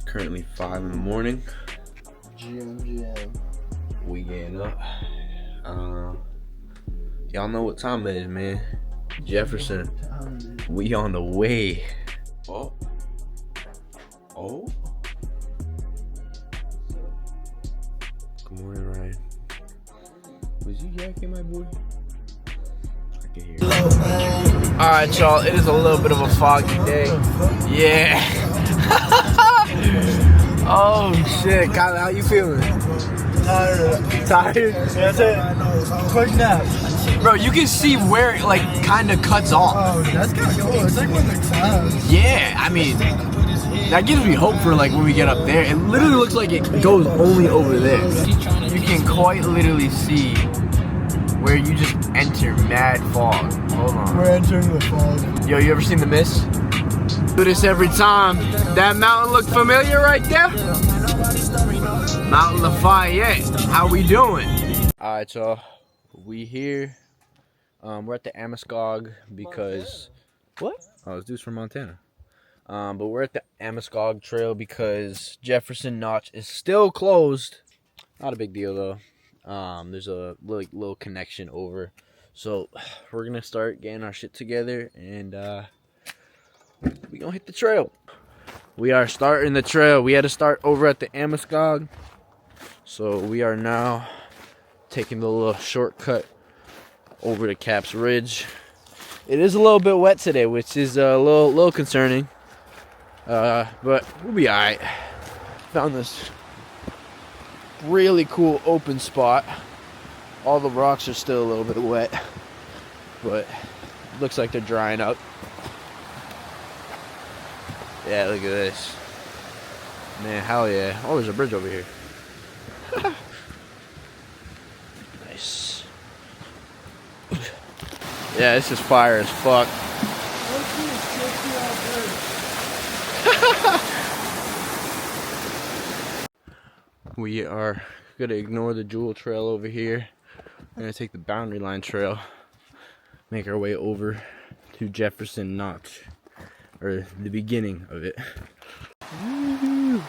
currently 5 in the morning. GM. We getting up. Y'all know what time it is, man. Jefferson. We on the way. Oh. Good morning, Ryan. Was you yakking, my boy? I can hear you. Alright, y'all. It is a little bit of a foggy day. Yeah. Oh, shit. Kyle, how you feeling? Tired? That's it. Quick nap. Bro, you can see where it, like, kind of cuts off. Oh, that's kind of cool. It's like one of the clouds. Yeah, I mean, that gives me hope for, like, when we get up there. It literally looks like it goes only over there. You can quite literally see where you just enter mad fog. Hold on. We're entering the fog. Yo, you ever seen The Mist? Do this every time. That mountain look familiar right there? Mountain Lafayette. How we doing? Alright, y'all. We here. We're at the Amascog because... What? Oh, this dude's from Montana. But we're at the Amascog Trail because Jefferson Notch is still closed. Not a big deal, though. There's a little connection over. So, we're going to start getting our shit together and... we gonna hit the trail. We are starting the trail. We had to start over at the Amascog. So we are now taking the little shortcut over to Caps Ridge. It is a little bit wet today, which is a little concerning. But we'll be alright. Found this really cool open spot. All the rocks are still a little bit wet, but it looks like they're drying up. Yeah, look at this. Man, hell yeah. Oh, there's a bridge over here. Nice. Yeah, this is fire as fuck. We are going to ignore the Jewel Trail over here. We're going to take the Boundary Line Trail. Make our way over to Jefferson Notch. Or the beginning of it. Ooh.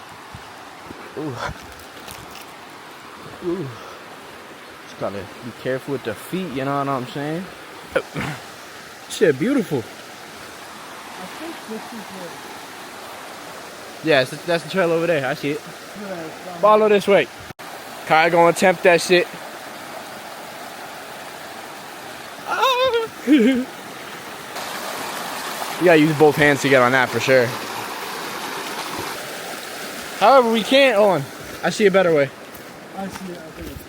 Ooh. Just gotta be careful with the feet, you know what I'm saying? Shit, beautiful. I think this is Yeah, that's the trail over there. I see it. Follow this way. Kai gonna attempt that shit. You gotta use both hands to get on that for sure. However, we can't. Hold on. I see a better way. I see it. I think it's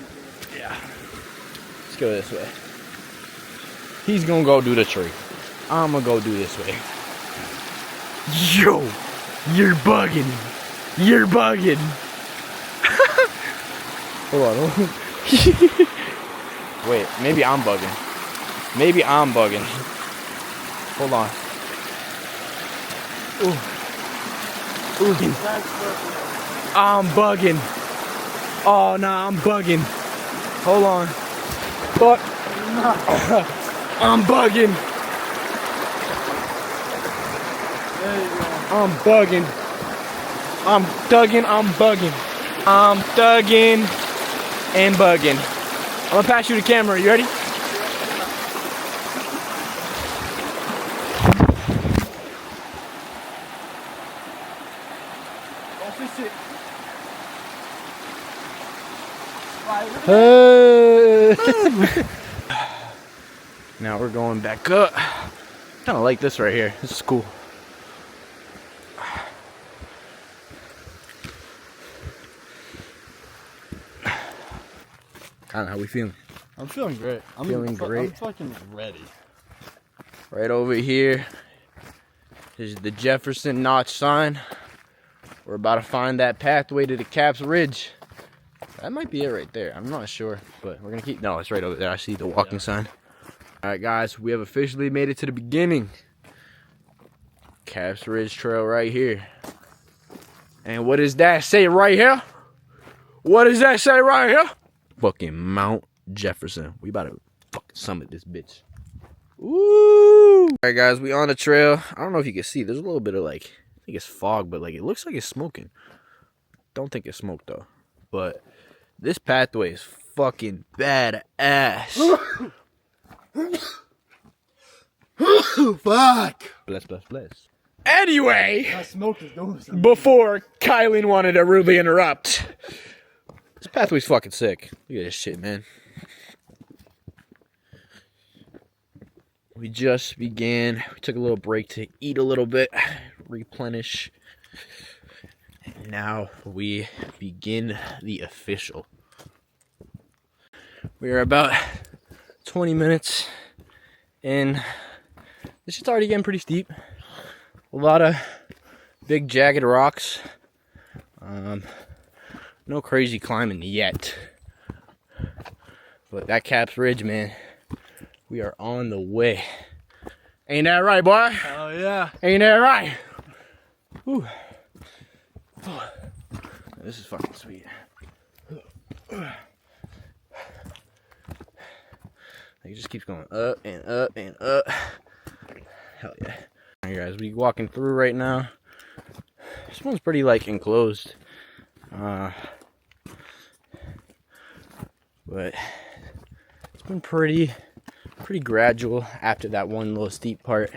good. Yeah. Let's go this way. He's gonna go do the tree. I'm gonna go do this way. Yo! You're bugging. You're bugging. Hold on. Wait, maybe I'm bugging. Maybe I'm bugging. Hold on. Ooh. Ooh. I'm bugging. Oh, nah, I'm bugging. Hold on. Fuck. I'm bugging. There you go. I'm bugging. I'm thugging. I'm bugging. I'm thugging and bugging. I'm gonna pass you the camera. You ready? Now we're going back up. Kind of like this right here. This is cool. Kind of how we feeling? I'm feeling great. I'm Feeling great. I'm fucking ready. Right over here is the Jefferson Notch sign. We're about to find that pathway to the Caps Ridge. That might be it right there. I'm not sure, but we're gonna keep. No, it's right over there. I see the walking sign. All right, guys, we have officially made it to the beginning. Caps Ridge Trail right here. And what does that say right here? What does that say right here? Fucking Mount Jefferson. We about to fucking summit this bitch. Woo! All right, guys, we on the trail. I don't know if you can see. There's a little bit of like, I think it's fog, but like it looks like it's smoking. Don't think it's smoke though. But this pathway is fucking badass. Fuck! Bless. Anyway, That smoke is doing something. before Kylie wanted to rudely interrupt, this pathway's fucking sick. Look at this shit, man. We just began. We took a little break to eat a little bit, replenish. And now we begin the official. We are about 20 minutes in. This shit's already getting pretty steep. A lot of big jagged rocks. No crazy climbing yet. But that Caps Ridge, man, we are on the way. Ain't that right, boy? Oh yeah. Ain't that right? Whew. This is fucking sweet. It just keeps going up and up and up. Hell yeah. Alright guys, we walking through right now. This one's pretty like enclosed. But it's been pretty gradual after that one little steep part.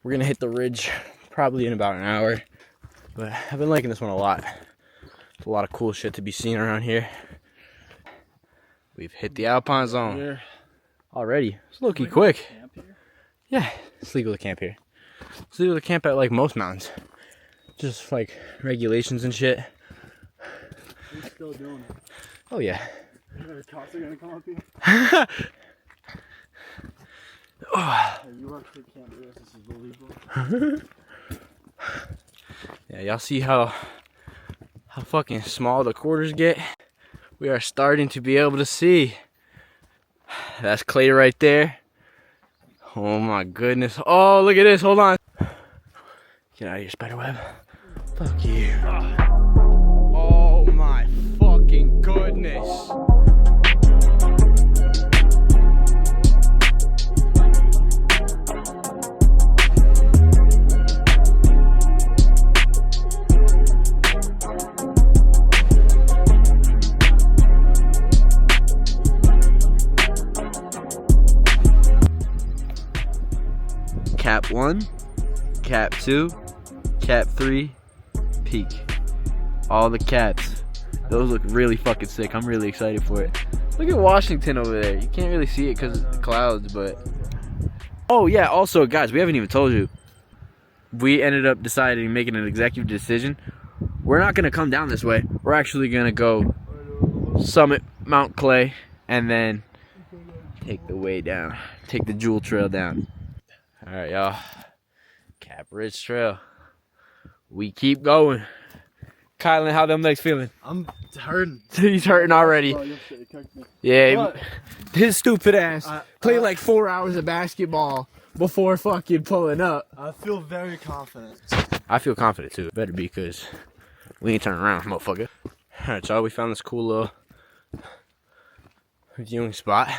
We're gonna hit the ridge probably in about an hour. But I've been liking this one a lot. There's a lot of cool shit to be seen around here. We've hit the Alpine Zone Here. already. It's low-key quick. Camp here? Yeah, it's legal to camp here. It's legal to camp at like most mountains. Just like regulations and shit. We're still doing it. Oh yeah. The cops are gonna come up here. Oh. Hey, you actually can't do this. This is illegal. Yeah, y'all see how fucking small the quarters get? We are starting to be able to see. That's clay right there. Oh my goodness. Oh, look at this. Hold on. Get out of here, spiderweb. Fuck you. Oh my fucking goodness. Cap 1, Cap 2, Cap 3, peak. All the caps. Those look really fucking sick. I'm really excited for it. Look at Washington over there. You can't really see it because of the clouds, but... Oh yeah, also guys, we haven't even told you. We ended up deciding, making an executive decision. We're not going to come down this way. We're actually going to go summit Mount Clay and then take the way down. Take the Jewel Trail down. Alright, y'all. Cap Ridge Trail. We keep going. Kylan, how them legs feeling? I'm hurting. He's hurting already. Oh, you shit, you cooked me. Yeah, What? his stupid ass I- played like 4 hours of basketball before fucking pulling up. I feel very confident. I feel confident too. Better be, because we ain't turning around, motherfucker. Alright, y'all, we found this cool little viewing spot.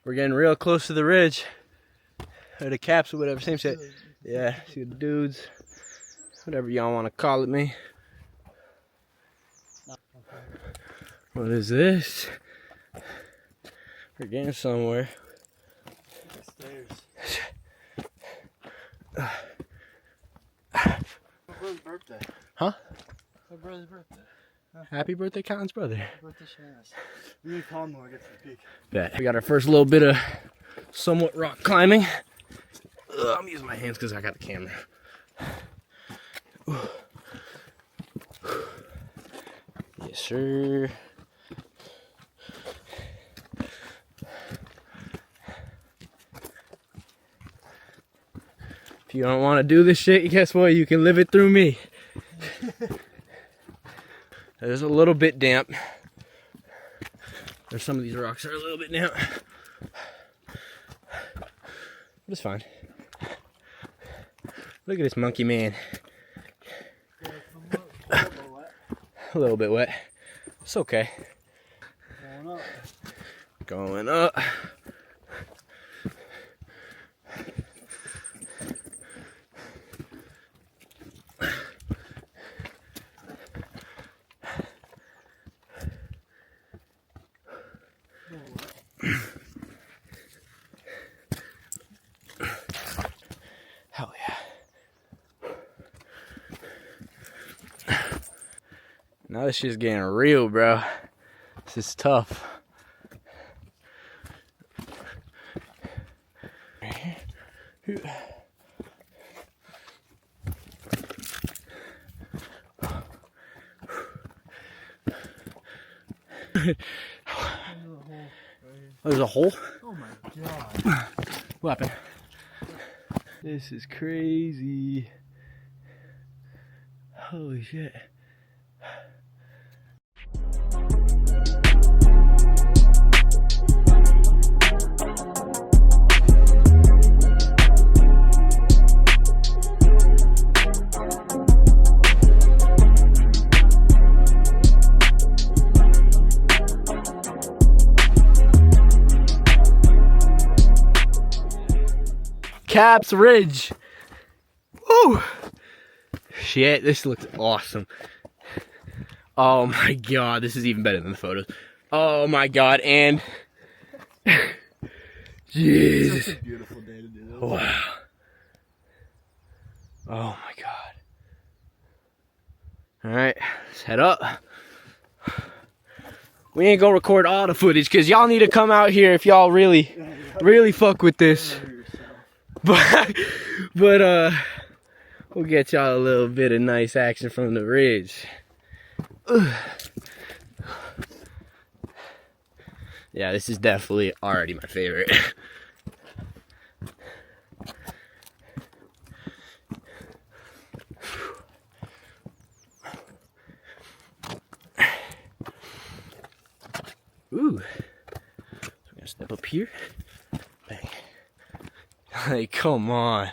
We're getting real close to the ridge. Or the caps or whatever, same shit. Yeah, see the dudes. Whatever y'all want to call it, me. What is this? We're getting somewhere. Stairs. My brother's birthday. Huh? My brother's birthday. Happy birthday, Colin's brother. Birthday Shannon. We need to call him when we get to the peak. Bet. We got our first little bit of somewhat rock climbing. I'm using my hands because I got the camera. Yes, sir. If you don't want to do this shit, guess what? You can live it through me. There's a little bit damp. There's some of these rocks that are a little bit damp. But it's fine. Look at this monkey man. A little bit wet. It's okay. Going up. Going up. Hell yeah. Now this shit's getting real, bro. This is tough. There's a hole? Oh my god. What happened? This is crazy. Holy shit. Caps Ridge. Woo! Shit, this looks awesome. Oh my god, this is even better than the photos. Oh my god, and Jesus. Such a beautiful day to do this. Wow. Oh my god. Alright, let's head up. We ain't gonna record all the footage because y'all need to come out here if y'all really fuck with this. But we'll get y'all a little bit of nice action from the ridge. Yeah, this is definitely already my favorite. Ooh. So we're gonna step up here. Bang. Like, come on.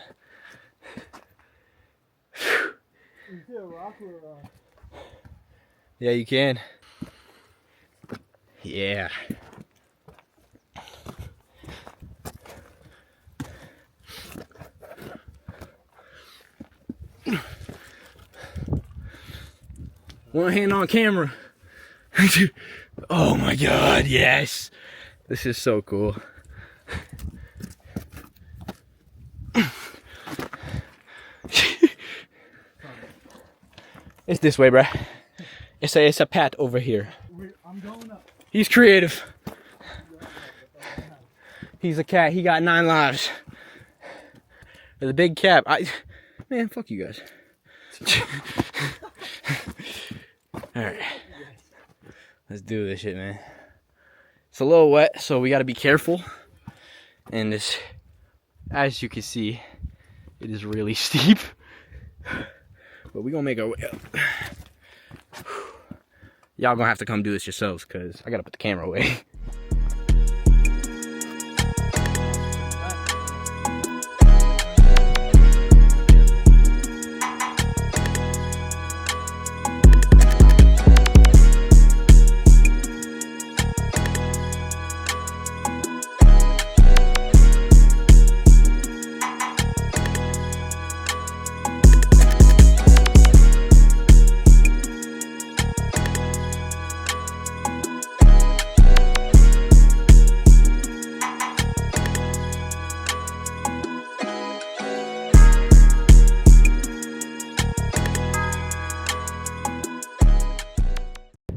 You see a rock or Yeah, you can. Yeah. One hand on camera. Oh my god, yes. This is so cool. It's this way, bruh. It's a pat over here. I'm going up. He's creative. He's a cat. He got 9 lives. With a big cap. Man, fuck you guys. Alright. Let's do this shit, man. It's a little wet, so we gotta be careful. And this, as you can see, it is really steep. But we're gonna make our way up. Y'all gonna have to come do this yourselves, because I gotta put the camera away.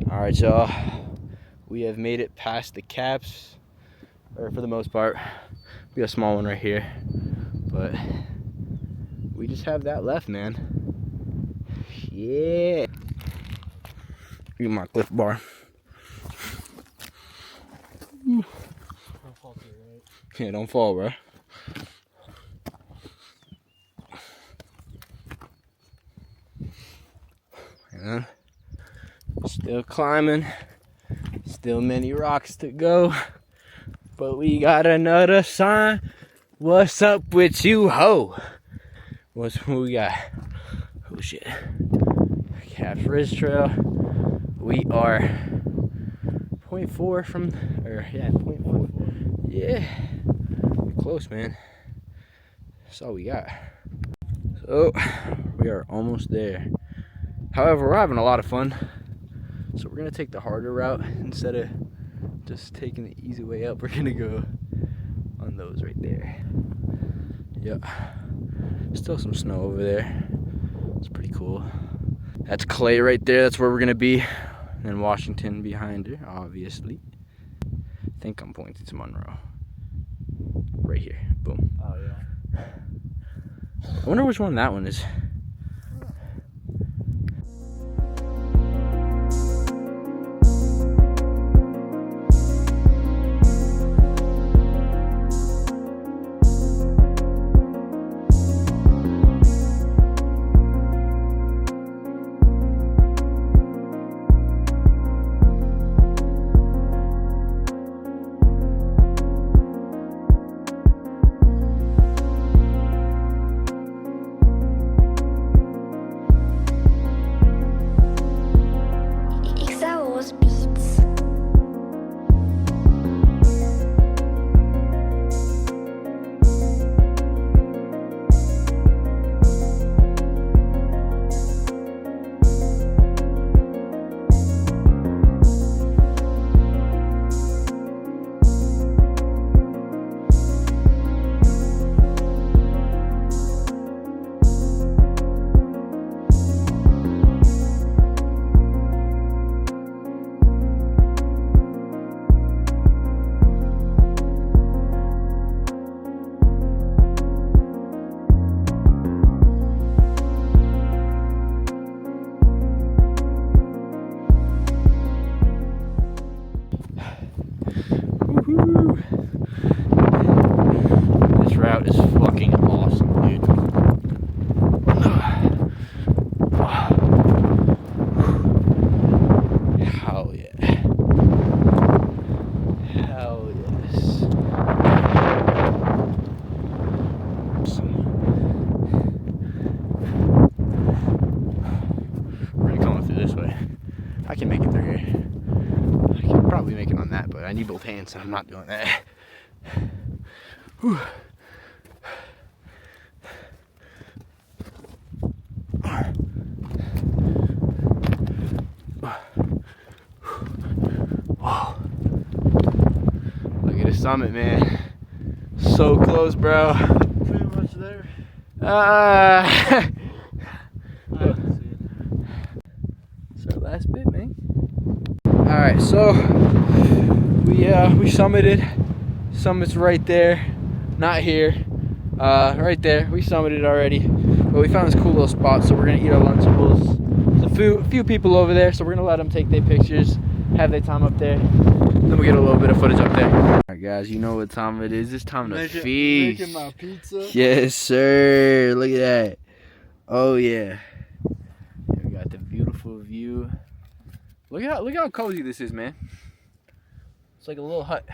Alright, y'all, we have made it past the caps, or for the most part. We got a small one right here, but we just have that left, man. Yeah. Look at my Cliff Bar. Don't fall to your right. Yeah, don't fall, bro. Yeah. Still climbing, still many rocks to go, but we got another sign. What's up with you, ho? What we got? Oh shit. Caps Ridge Trail. We are 0.4 from, or yeah, 0.4. Yeah, we're close, man. That's all we got. So we are almost there. However, we're having a lot of fun. So we're gonna take the harder route instead of just taking the easy way up. We're gonna go on those right there. Yep. Still some snow over there. It's pretty cool. That's Clay right there. That's where we're gonna be. And then Washington behind her, obviously. I think I'm pointing to Monroe. Right here. Boom. Oh yeah. I wonder which one that one is. This route is fucking awesome, dude. Hell yeah. Hell yes. We're gonna come through this way. I can make it through here. I can probably make it on that, but I need both hands, so I'm not doing that. Whew. Whoa. Look at the summit, man. So close, bro. Pretty much there. It's our last bit, man. Alright, so we summited. Summit's right there. Not here. Right there. We summited already. But we found this cool little spot, so we're gonna eat our Lunchables. There's a few people over there, so we're gonna let them take their pictures, have their time up there. Then we get a little bit of footage up there. Alright guys, you know what time it is. It's time to feast. Making my pizza. Yes, sir. Look at that. Oh yeah. We got the beautiful view. Look how cozy this is, man. It's like a little hut.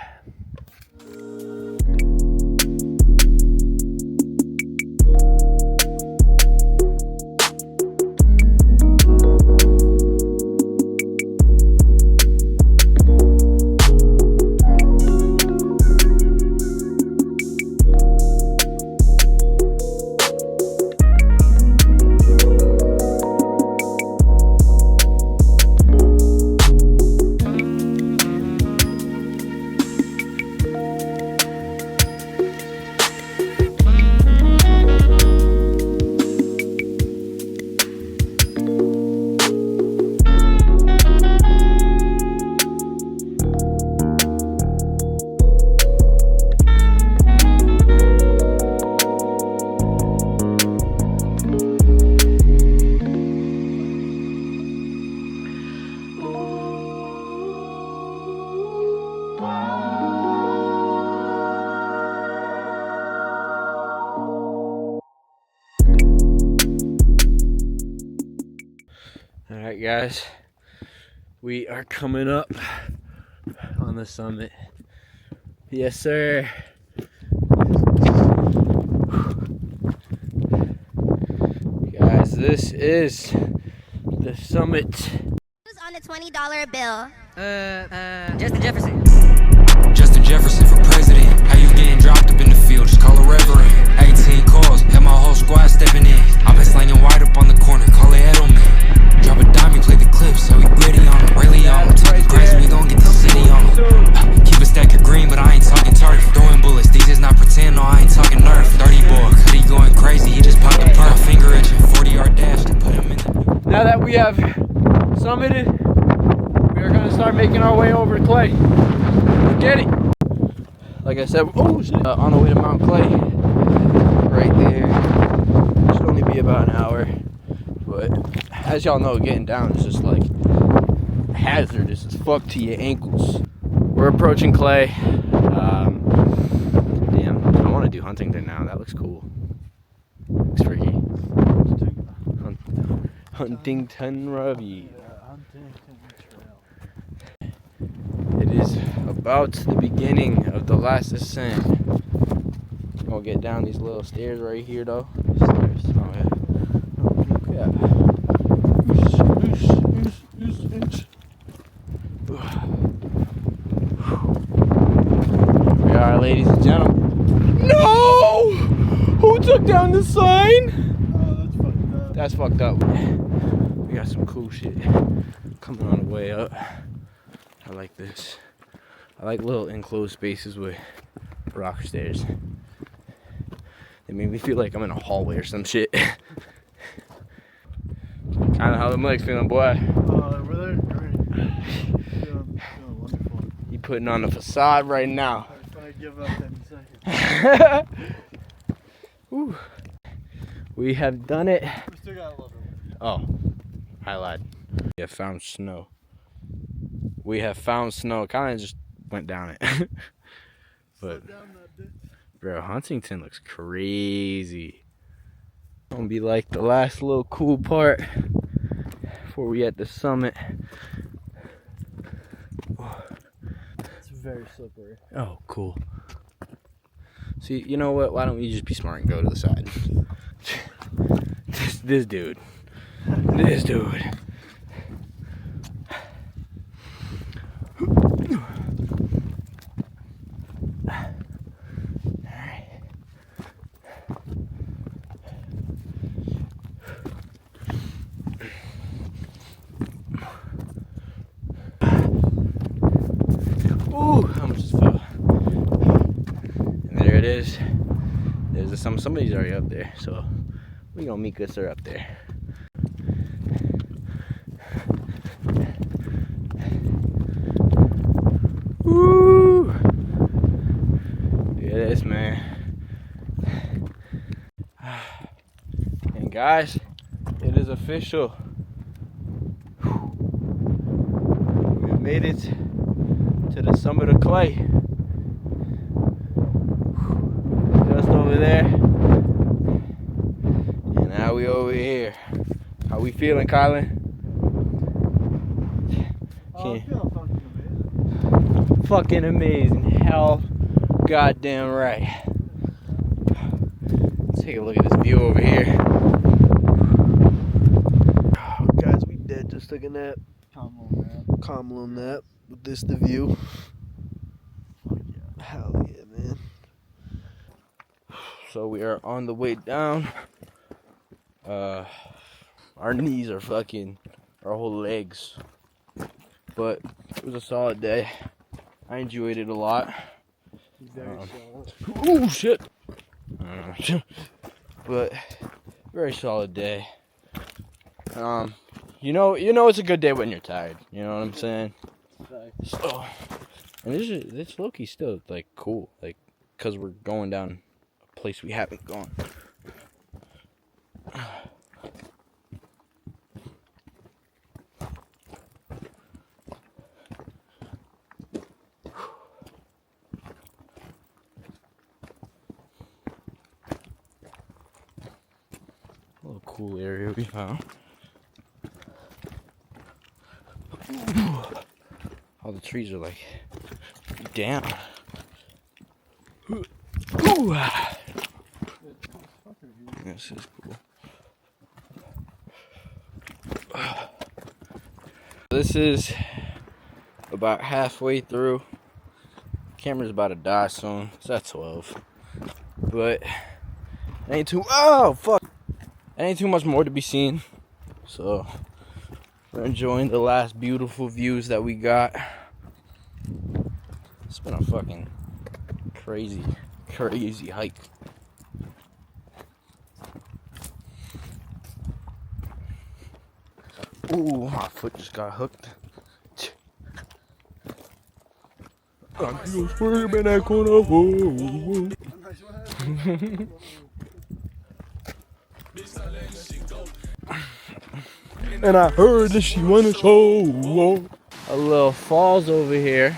Alright guys, we are coming up on the summit. Yes sir. Guys, this is the summit. Who's on the $20 bill? Justin Jefferson. Justin Jefferson for president. How you getting dropped up in the field? Just call a reverend. 18 calls, had my whole squad stepping in. I've been slanging wide up on the corner, call it Edelman. Drop a dime, play the clips, so we gritty on him, really on him. Talking crazy, we gon' get the city on him. now that we have summited, we are gonna start making our way over to Clay. Get it! Like I said, oh shit! On the way to Mount Clay, right there. Should only be about an hour, but as y'all know, getting down is just like hazardous as fuck to your ankles. We're approaching Clay. Damn, I want to do Huntington now. That looks cool. Looks freaky. Huntington Robbie. It is about the beginning of the last ascent. Gonna get down these little stairs right here though. Stairs. Oh yeah. We are, ladies and gentlemen. No! Who took down the sign? Oh, that's fucked up. That's fucked up. We got some cool shit coming on the way up. I like this. I like little enclosed spaces with rock stairs. They make me feel like I'm in a hallway or some shit. Kind of how the legs feeling, boy. We're there. Great. Feeling wonderful. You putting on the facade right now. If I give up any second. Whew. We have done it. We still got a little bit. Oh, I lied. We have found snow. We have found snow. Kind of just went down it. But, bro, Huntington looks crazy. Gonna be like the last little cool part before we at the summit. It's very slippery. Oh, cool. See, you know what? Why don't we just be smart and go to the side? This dude. This dude. Ooh, how much just fell. And there it is. There's somebody's already up there, so we gonna meet us up there. Woo! Look at this, man. And guys, it is official. We made it to the summit of Clay. Just over there. And now we over here. How we feeling, Kylan? I feel fucking amazing. Fucking amazing. Hell goddamn right. Let's take a look at this view over here. Oh, guys, we dead. Just took a nap. Calm little nap. With this the view. Hell yeah, man. So we are on the way down. Our knees are fucking our whole legs. But it was a solid day. I enjoyed it a lot. Very solid. Oh shit. But very solid day. You know it's a good day when you're tired. You know what I'm saying? So, and this low-key still like cool, like, cause we're going down a place we haven't gone. A little cool area we found. All the trees are like down. Ooh. This is cool. This is about halfway through. Camera's about to die soon. It's at 12. But it ain't too it ain't too much more to be seen. So we're enjoying the last beautiful views that we got. It's been a fucking crazy hike. Ooh, my foot just got hooked. I'm just swerving in that corner. Whoa. And I heard that she wanna show. A little falls over here.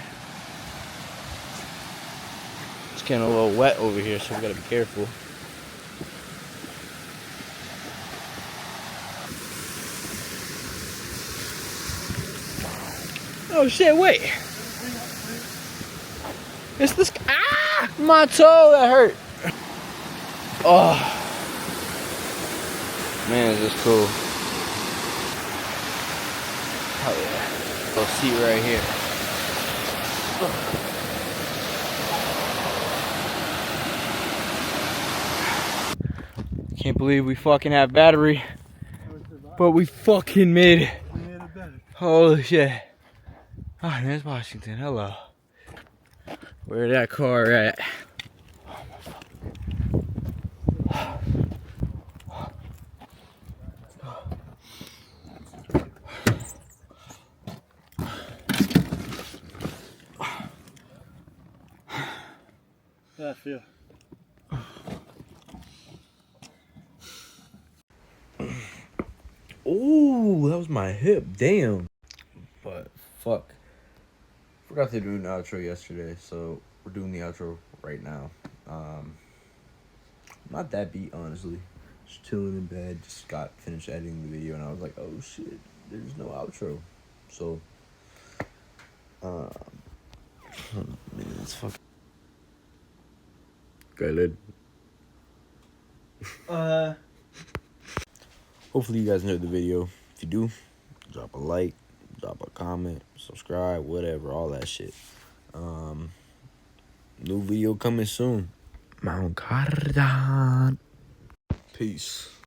It's getting a little wet over here, so we gotta be careful. Oh shit, wait. It's this. Ah! My toe, that hurt. Oh. Man, is this cool. Oh yeah. Little seat right here. Can't believe we fucking have battery. But we fucking made it. Holy shit. Oh, there's Washington. Hello. Where that car at? How I feel. Ooh, that was my hip. Damn. But fuck. Forgot to do an outro yesterday, so we're doing the outro right now. Not that beat, honestly. Just chilling in bed. Just got finished editing the video, and I was like, oh shit, there's no outro. So, man, it's fucking. Good. Hopefully you guys enjoyed the video. If you do, drop a like, drop a comment, subscribe, whatever, all that shit. New video coming soon. Mount Cardan. Peace.